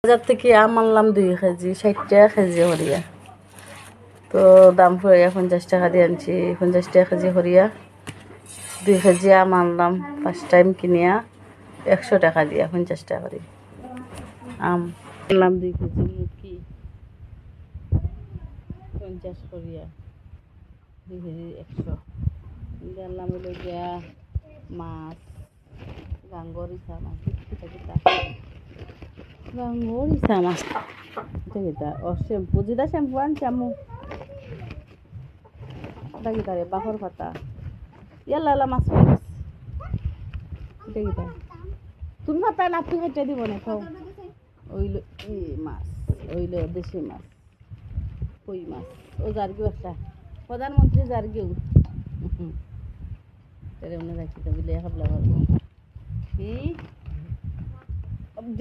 বাজার থেকে আম আনলাম 2 কেজি, 60 টাকা কেজি হরিয়া। তো দাম পড়ে 50 টাকা দিয়ে আনছি, 50 টাকা কেজি হরিয়া। 2 কেজি আম আনলাম, ফার্স্ট টাইম কিনিয়া 100 টাকা দিয়া, 50 টাকা করে আম আনলাম। 2 কেজি মুখি 50 করিয়া, 2 কেজি 100 আনলাম। হলো গিয়া মাছ, গাঙ্গর ইসা মাছ, গাঙ্গর ইসা মাছ এটা ও শ্যাম্পু, যেটা শ্যাম্পু আনছি আম্মু এটা কি তারে বাহর পাতা ইয়াল্লা ইয়াল্লা মাছ এটা কি তার তুমি পাতা না, তুই হেঁটে দিব না খাও। ওইলো এই মাছ, ওইলো দেশি মাছ, কই মাছ। ও জার্গিও একটা প্রধানমন্ত্রী জার্গিও মনে রাখি তো বিলে খাবলা পারবো কি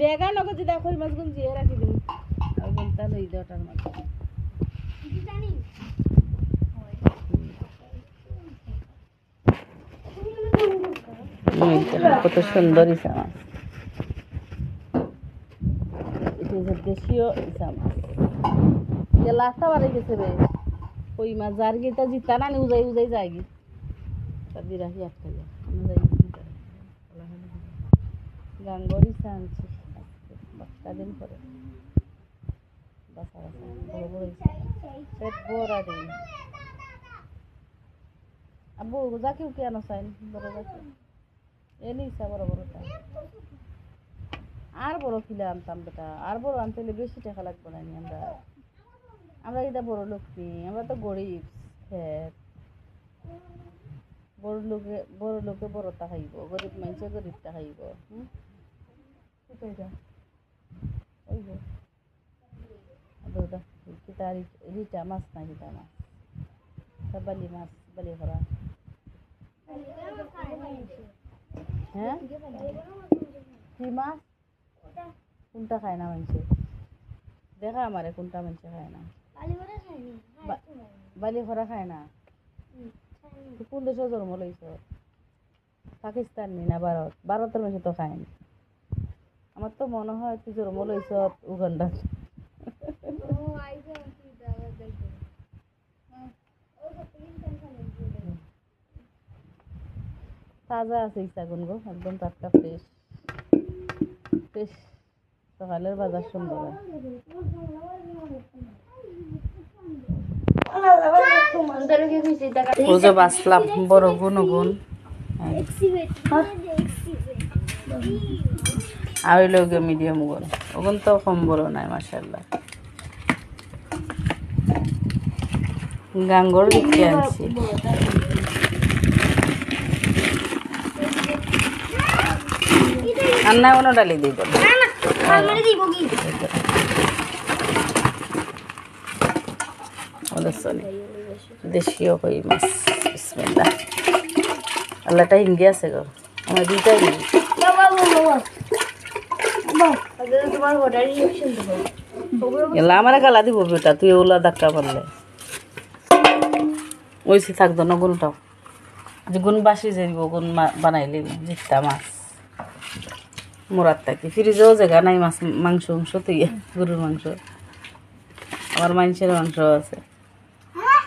জায়গা নগদ যদি দেখো মাছগুলো জিয়ে রাখি দিব। আর বলতে লই দেওয়াটার মাছ কত সুন্দর ইসা মাছ, এটা দেশীয় ইসা মাছ। লাখটা বাড়ে গেছে রে কই মাছ, যার গিটা জিতা না উজাই উজাই যায় গি তার দিয়ে রাখি একটা গাঙ্গর ইসা আনছি বাচ্চা দিন পরে বাসা বাসা বড় বড় ইসা পেট বড়া দিন। আব্বু জাকিও কি আনো চাইন বড় জাকি এনে ইসা বড় বড় তাই আর বড় কিলে আনতাম বেটা, আর বড় আনতে হলে বেশি টাকা লাগবে না। আমরা আমরা এটা বড় লোক নেই, আমরা তো গরিব। বড় লোকে বড়টা খাইব, গরিব মানুষে গরিবটা খাইব। রিটা মাছ না, রিটা মাছ বালি মাছ, বালি ভরা। হ্যাঁ কি মাছ কোনটা খায় না মানুষে, দেখা আমারে কোনটা মানুষে খায় না। বালি ভরা খায় না। কোন দেশে জন্ম লইছ? পাকিস্তান না ভারত? ভারতের মানুষ তো খায়নি। আমার তো মনে হয় তুই জন্ম লইছ উগান্ডা। তাজা আছে ইচ্ছাগুন গো, একদম টাটকা ফ্রেশ ফ্রেশ। সকালের বাজার সুন্দর। বুঝে বাঁচলাম বড় গুন গুন আর ওই লোক মিডিয়াম গুন, ওগুন তো কম বড় নাই মাশাআল্লাহ। গাঙ্গর দিকে আনছি আর না কোনো ডালি দিব দেশীয় কই মাছ। বিসমিল্লাহ, আল্লাহটা হিন্দি আছে গো, আমার দুইটাই এলা আমার গালা দিব বেটা, তুই ওলা ধাক্কা পারলে ওইসি থাকতো না গুনটাও, যে গুন বাসি যে দিব গুন বানাইলি জিতা মাছ মোরার থাকি। ফ্রিজেও জায়গা নাই মাছ মাংস মাংস তুই গরুর মাংস, আমার মানুষের মাংস আছে।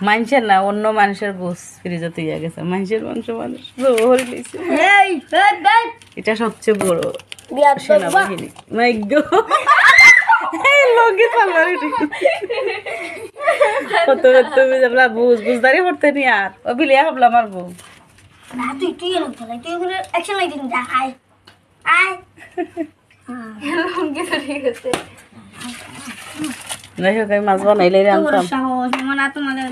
মানুষের না অন্য মানুষের গোস ফ্রিজে তুই গেছে, মানুষের মাংস মানুষ ভরে নিয়েছে। এটা সবচেয়ে বড় সেনাবাহিনী। মাই গো লগে চালার কত তুমি যাবলা বুঝ বুঝদারি করতে নি আর ও বিলিয়া ভাবলাম আর বউ না তুই তুই এলো তো তুই করে অ্যাকশন লাইট দিন যা আয় আয় লঙ্গি তো ঠিক আছে নাই হোক মাছ বানাইলে আনতাম সাহস মনে তোমাদের